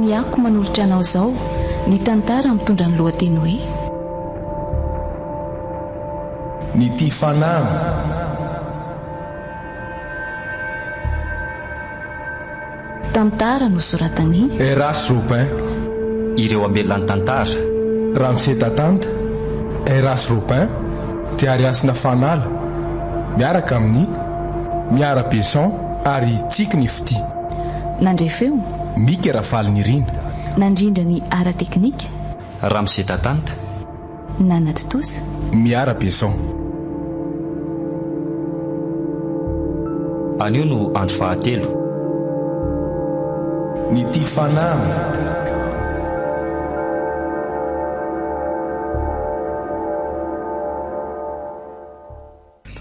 Ny ako manolotra anao izao ny tantara mitondra ny lohateny hoe ny tia fanahy. tantara nosoratany Eras Ropin, ireo ambelany tantara Ramse Tatanta, Eras Ropin, Tiariasina Fanala, miaraka amin'ny Miara Besson ary Tsik ny Fity. nandrefeo Mika Rafaliny Irina. nandrindra ny ara teknika Ramse Tatanta, nanatotosa Miara Besson. anio no andro fahatelo. Ny tia fanahy.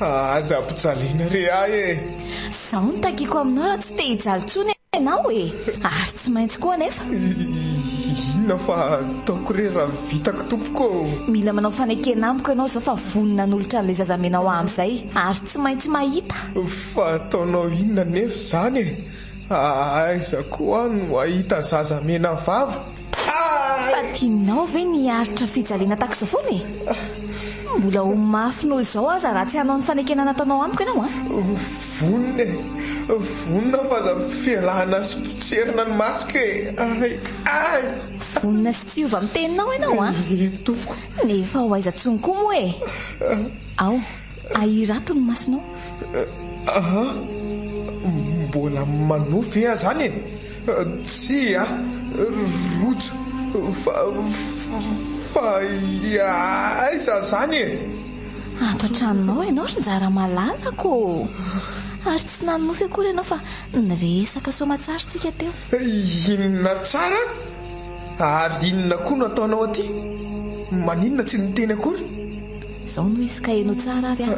Aza-pijaliana re ahy e. Zaho ny takiko aminao raha tsy te hijaly tsony ianao e. Ary tsy maintsy koa nefa. Inona fa ataoko re raha vitako tompoko. Mila manao fanekena amiko ianao zao fa vonina n'olotra n'ilay zazamenao amin'izay. Ary tsy maintsy mahita. Fa ataonao inona nefa izany e. Aiza koa no ahita zazamena vava. Fa tianao ve niaritra fijaliana takisa foana e? Mbola ho mafy noho izao aza raha tsy hanao ny fanekena nataonao amiko ianao a? Vonina e. Vonina fa za fialahana sy potserina ny masoko e. Ai. Vonina sy tsy ova amin'ny teninao ianao a? Tompoko. Nefa ho aiza tsony koa moa e. Ao, ahirato ny masonao. Mbola manofy e zany e. Tsy a rojo fa aiza zany e. Ato an-tranonao ianao ry njara malalako. Ary tsy nanofy akory ianao fa niresaka soamatsara tsika teo. Inona tsara? Ary inona koa no ataonao aty? Maninona tsy niteny akory? Izao no isy kaheno tsara ary aho.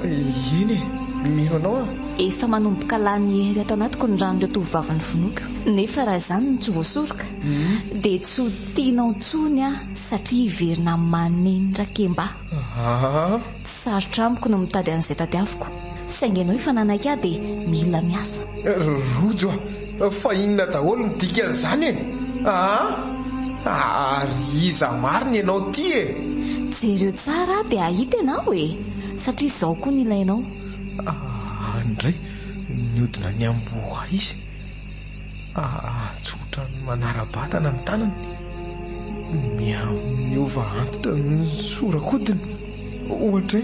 Iny e, mino anao a. Efa manomboka lany hery ato anatiko ny ranon'ireo tovovavy ny vonoako. Nefa raha izany no tsy voasoroka dia tsy ho tianao tsony a satria hiverina manenitra kemba. Tsy sarotra amiko no mitady an'izay tadiaviko. Saingy ianao efa nanaiky ahy dia mila miasa. Rojo fa inona daholo ny dikan'izany e. Ary iza marina ianao ty e. Jereo tsara dia ahita ianao e. Satria izao koa ny ilainao. Andray niodina ny amboa izy. Tsotra ny manara-batana ny tanany. Miova antitra ny sorakodiny. Ohatra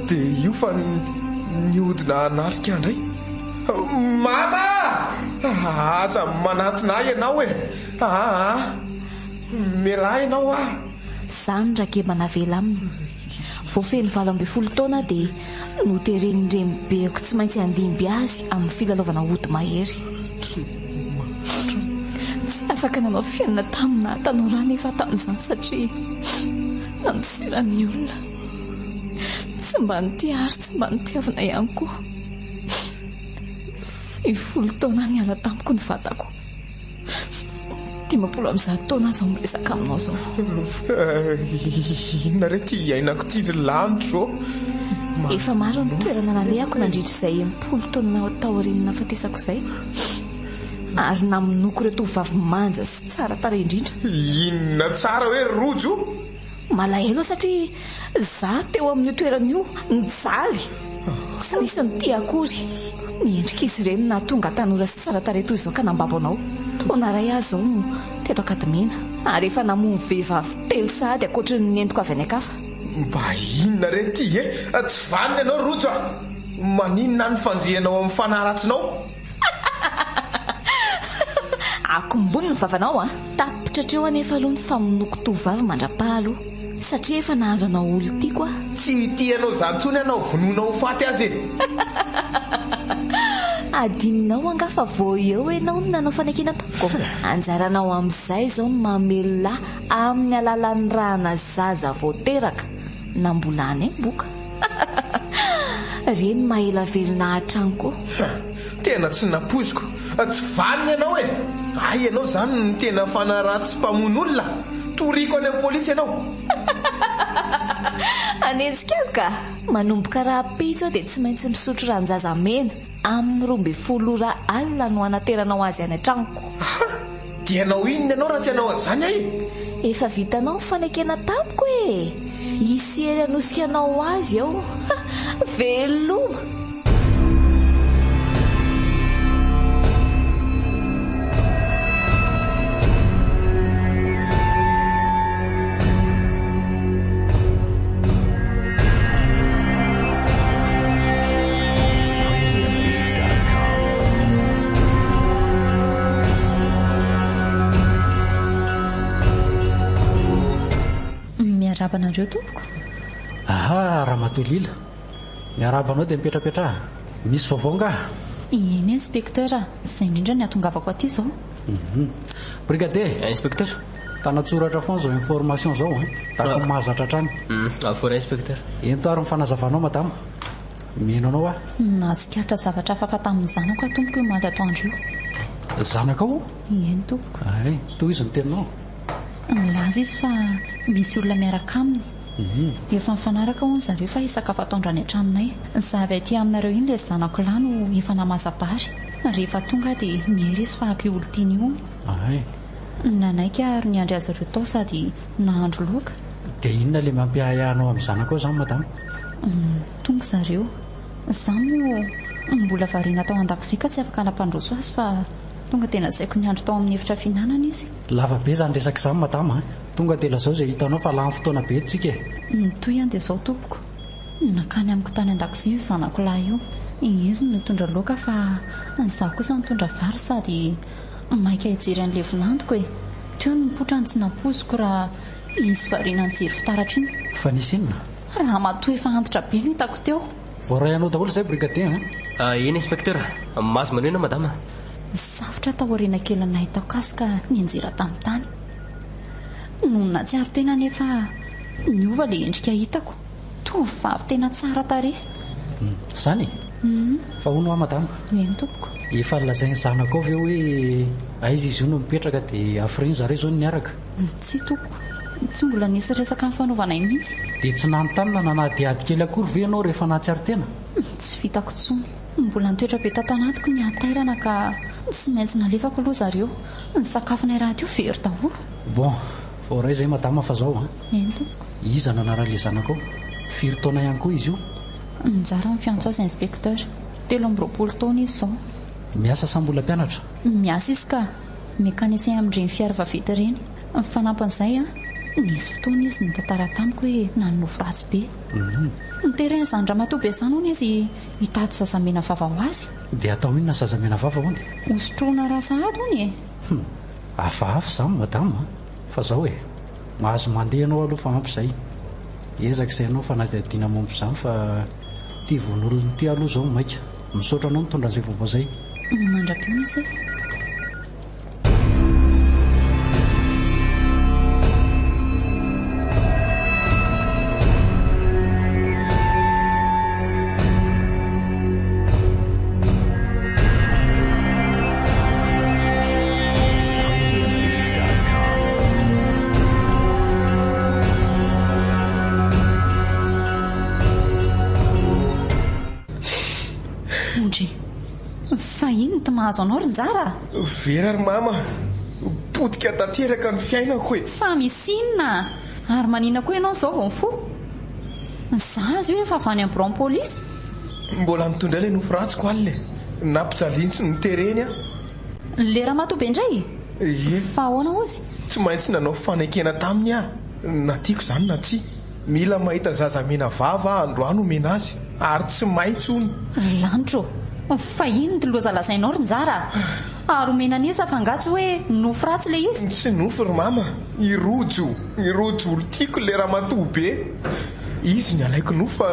dia io fa niodina anarika andray. Mama! Aza manatona ahy ianao e. Mialahy ianao a. Zany rakeba navela aminy. Voafeny 12 taona dia noteren'ny renibeako tsy maintsy andimby azy amin'ny filalaovana ody mahery. Tsy afaka nanao fiainana tamina tanora nefa tamin'izany satria nanosirany olona. Tsy mba nitiary, tsy mba nitiavana ihany koa. 20 taona niala tamiko ny vatako. 17 taona zao miresaka aminao zao. Inona re ty iainako ty lanitro. Efa maro ny toerana nalehako nandritra izay 10 taona taoriana nafatesako izay. Ary naminoko ireo tovovavy manja sy tsara tarehy indrindra. Inona tsara hoe rojo? Malahelo satria za teo amin'io toeran'io nijaly. Tsy nisy nity akory. Ny endrika izy ireny na tonga tanora sy tsara tarehy toy izao ka nambabo anao. Taona ray ahy zao teto Akademena. Ary efa namono vehivavy 3 sahady ankoatry ny nentiko avy any ankafa. Mba inona re ty e? Tsy vanina ianao rojo a. Maninona ny fandrianao amin'ny fanaratsinao? Akombony ny vavanao a. Tapitra treo anefa aloha ny famonoko tovavy mandra-pahalo. Satria efa nahazo anao olo tiako a. Tsy tianao zany tsony anao vononao faty azy e. Adininao anga fa vao eo ianao no nanao fanekena tamiko. Anjaranao amin'izay zao no mamelona amin'ny alalan'ny rahana zaza voateraka na mbola any boka. Reny mahela velona hatrany Tena tsy napoziko. Tsy vanina ianao e. Ay ianao zany ny tena fanaraty sy mpamono olona. Toriko any amin'ny polisy ianao. Anenjika ka manomboka raha pitso dia tsy maintsy misotro ranon-jazamena amin'ny 12 ora alina no anateranao azy any an-tranoko. dia anao inona ianao raha tsy anao an'izany ahy? Efa vitanao ny fanekena tamiko e. Isery anosianao azy ao. Veloma. Miarabanareo tompoko. Aha, Ramatolila. Miarabanao dia mipetrapetra. Misy vaovao nga? Iny inspekteur, izay indrindra ny atongavako aty zao. Brigadier, inspecteur. tanatsoratra foana zao information zao tako mahazatra hatrany. Afora inspecteur. Ento ary ny fanazavanao madama. Mino anao Nahatsikaritra zavatra hafa tamin'ny zanako tompoko io mandry atoandro io. Zanakao? Eny tompoko. Ay, toy izy ny teninao. Milaza izy fa misy olona miaraka aminy. Efa mifanaraka hono zareo fa hisakafo atoandro any an-tranonay. Zavy aty aminareo iny ilay zanako lahy no efa namazabary. Rehefa tonga dia mihery izy fa ako olo tiany io. Ay. Nanaiky ary niandry azy ireo tao sady nahandro loaka. Dia inona ilay mampiahayanao amin'ny zanako zany madama? Tonga zareo. Zaho moa mbola variana tao an-dakozia ka tsy afaka hanapandroso azy fa tonga tena zaiko niandro tao amin'ny efitra fihinanana izy. Lava be zany resaka izany madama. Tonga tela zao izay hitanao fa lany fotoana be tsika. Toy ihany dia zao tompoko. Nakany amiko tany an-dakozia io zanako lahy io. Izy no mitondra loaka fa izaho kosa mitondra vary sady maika hijery an'ilay vilantoko e. Teo no mipotra ny tsy nampoziko raha izy variana ny jery fitaratra iny. Fa nisy inona? Raha matoa efa antitra be no hitako teo. Voaray anao daholo izay brigadier. Eny inspecteur, mazo maneno madama. Safotra taoriana kely nahitako azy ka nianjera tamin'ny tany. Nonona tsy ary tena nefa niova ilay endrika hitako. Tovovavy tena tsara tarehy. Zany? Fa hono madama. Eny tompoko. Efa lazainy zanako avy eo hoe aiza izy io no mipetraka dia afriny zareo zao niaraka. Tsy tompoko. Tsy mbola nisy resaka amin'ny fanaovanay mihitsy. Dia tsy nanontany na nadiady kely akory ve ianao rehefa nahatsiaro tena? Tsy vitako tsony. Mbola nitoetra be tato anatiko ny atairana ka tsy maintsy nalefako aloha zareo. Ny sakafonay raha teo very daholo. Bon, voaray izay madama fa zao. Eny tompoko. Iza nanara'ilay zanako? Firy taona ihany koa izy io? Njara ny fiantso azy inspekteur. 13 taona izy zao. Miasa sa mbola mpianatra? Miasa izy ka mekanisien amin'ireny fiara vaventy ireny. Ny fanampin'izay nisy fotoana izy nitantara tamiko hoe nanonofo ratsy be. Nitereny izany ramatoa be izany hono izy hitady zazamena vava ho azy. Dia atao inona zazamena vava hono? Hosotroana raha sahady hono e. Hafahafa izany madama. Fa zao mahazo mandeha ianao aloha fa ampy izay. Ezaka izay ianao fa nadihadiana mompo izany fa tia von'olona ity aloha zao maika. Misaotra anao mitondra an'izay vaovao izay. Mandra-peo izy e. Fa ino ty mahazo anao Rinjara? Vera ry mama, potika tanteraka ny fiainako e. Fa misy inona? Ary manina koa ianao zao vao mifo? Za azy io efa avy any amin'ny bureau polisy. Mbola mitondra ilay nofo ratsiko alina nampijaliany sy nitereny a. Le ramatoa be indray? Ie. Fa ahoana ozy? Tsy maintsy nanao fanekena taminy a. Na tiako zany na tsy. Mila mahita zazamena vava androany omena azy ary tsy maintsy hono. Lanitro, fa ino ty loza lazainao Rinjara? Ary omena nisa fa angatsy hoe nofo ratsy le izy? Tsy nofo ry mama, irojo olo tiako le ramatoa be. Izy ny alaiko nofo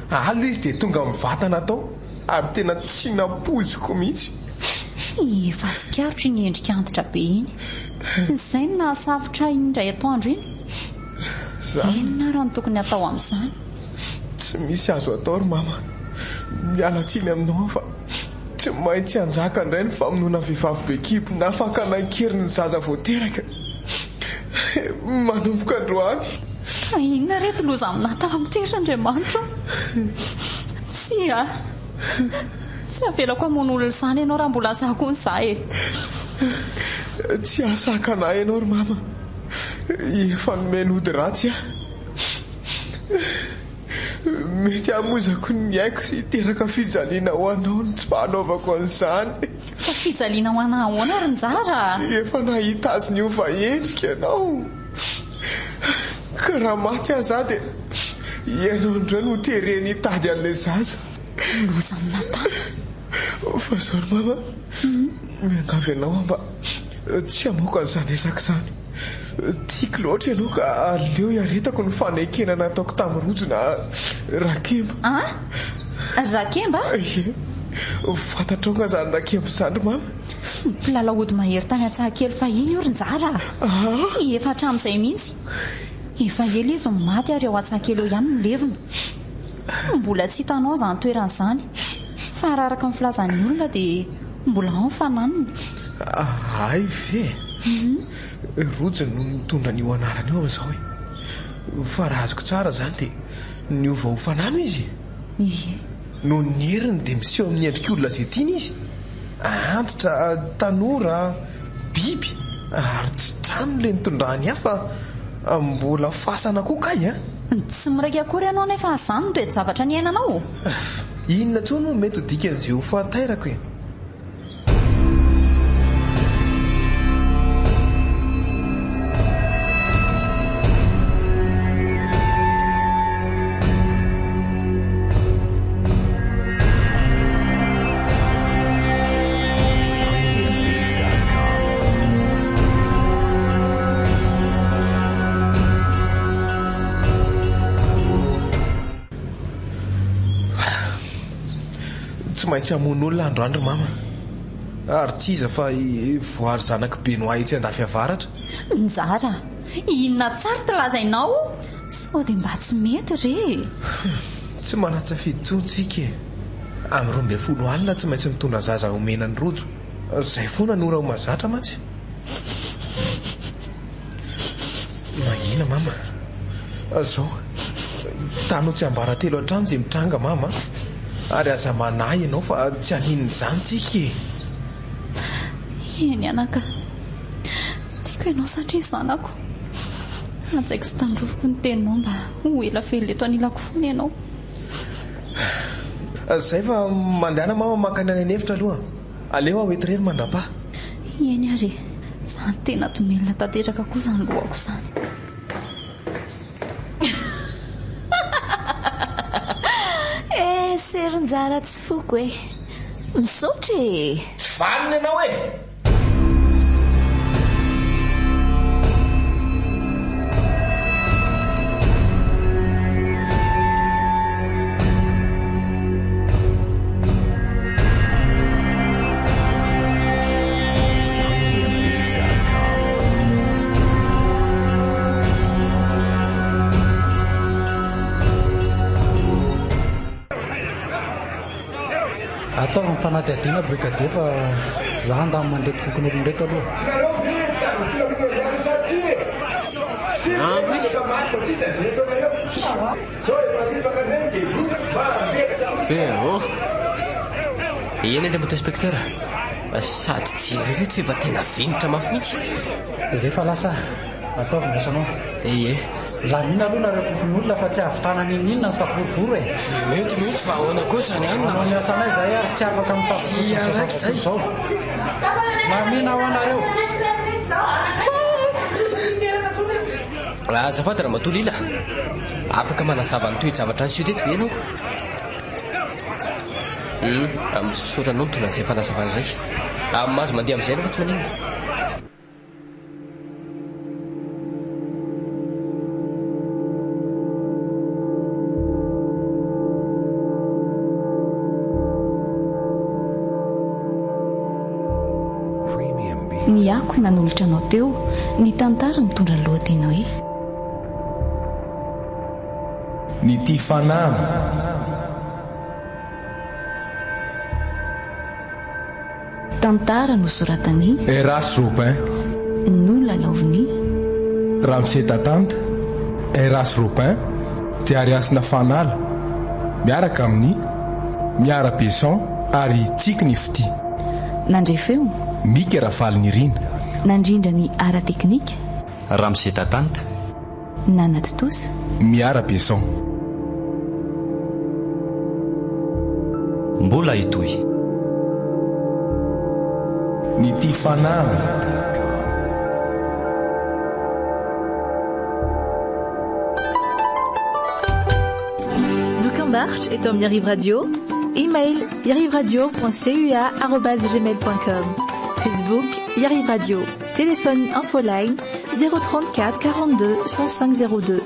fa alina izy dia tonga mivatana tao ary tena tsy napoziko mihitsy. Efa tsikaritry ny endrika antitra be iny. Izay no nahasafotra indray atoandro iny. Inona raha ny tokony atao amin'izany? Tsy misy azo atao ry mama. Miala tsiny aminao fa tsy maintsy anjaka indray ny famonoana vehivavy be kipo na fakanankerin'ny zaza voateraka manomboka androany. Fa inona reto loza aminatao amiteritra Andriamanitra? Tsy avelako hamono olona izany ianao raha mbola zako ny za e. tsy asakana ianao ry mama, efa nomenody ratsy mety hamozako ny aiko sy teraka fijaliana ho anao ny tsy fahanaovako an'izany. Fa fijaliana ho anahy ahoana ry Njara? Efa nahita azy ny ova endrika ianao, ka raha maty aza dia ianao indray no tereny tady an'ilay zaza. Loza amina tany. Fa zao ry mama, miangavy ianao mba tsy hamoaka an'izany resaka izany. Tiako loatra ianao ka aleo iaretako ny fanekena nataoko tamin'ny rojo na Rakemba. Rakemba? Fantatrao nga zany Rakemba izany ry mama. Mpilalahody mahery tany Antsahakely fahiny io ry Njara. Efa hatramin'izay mihitsy. Efa ela izy no maty ary ao Antsahakely eo ihany no levona. Mbola tsy hitanao izany toerana izany. Fa raha araka ny filazan'ny olona dia mbola ao ny fananiny. Ay ve? Rojo no nitondra n'io anarany eo amin'izao fa raha azoko tsara izany dia niova ho fanano izy. No ny heriny dia miseho amin'ny endrik'olona izay tiany izy. Antitra, tanora, biby ary tsy trano ilay nitondrahany hafa mbola fasana koa kay. Tsy miraika akory ianao nefa izany no toetra zavatra ny ainanao. Inona tsony no mety ho dikan'izay ho fahatairako maintsy hamono olona androandro mama, ary tsy iza fa voary zanaka be no ahitsy andafy avaratra. Njara, inona tsara talazainao? Sao dia mba tsy mety re. Tsy manatsafidy tsontsika amin'ny 12 alina tsy maintsy mitondra zaza omena ny rojo. Izay foana nora ho mazatra mantsy. Mahina mama, zao tano tsy ambaratelo hatrany izay mitranga mama, ary aza manahy ianao fa tsy hanin'ny izany tsika. Eny anaka, tiako ianao satria zanako. Antsaiko sy tandrovoko ny teninao mba ho ela fely eto anilako fony ianao. Izay fa mandehana mama makany any anefitra aloha. Aleo aho ety irery mandram-pa. Eny ary, izany tena tomelina tanteraka koa izany lohako izany. Serin-Njara tsy foko misaotra tsy valina ianao Atao ny fanadihadiana brigadier fa za andamy mandrety fokon'olon-dreto aloha. Eny ilay moto inspecteur, sady jery reto fa efa tena venitra mafy mihitsy. Izay fa lasa ataovina asanao. Lamina aloha nareo fokon'olona fa tsy havitana n'inona ny saforivoro Mety fa ahoana kosa ny anina. Manao ny asanay izay ary tsy afaka mitafy zao. Lamina ho anareo. Azafady Ramatolila, afaka manazava ny toe-javatra ny siotety ve ianao? Misaotra anao mitondra izay fanazavana izay. Mahazo mandeha amin'izay fa tsy maninona. Ny ako nanolotra anao teo, ny tantara mitondra ny lohateny hoe ny tia fanahy. Tantara nosoratany Eras Robin, Nola Laoviny, Ramsey Tatanta, Eras Robin, Diariasina Fanala, miaraka amin'ny Miara Besson ary Tsikiny Fity. Nandrefeo mika rafaly ny rina nandrindra ny ara teknika Ramse Tatanta nanatotosa miara beson mbola itoy ny tia fanana. Marche est en Yariv Radio. Email yarivradio.cua@gmail.com. Facebook Yariv Radio. Téléphone infoline 034 42 105 02.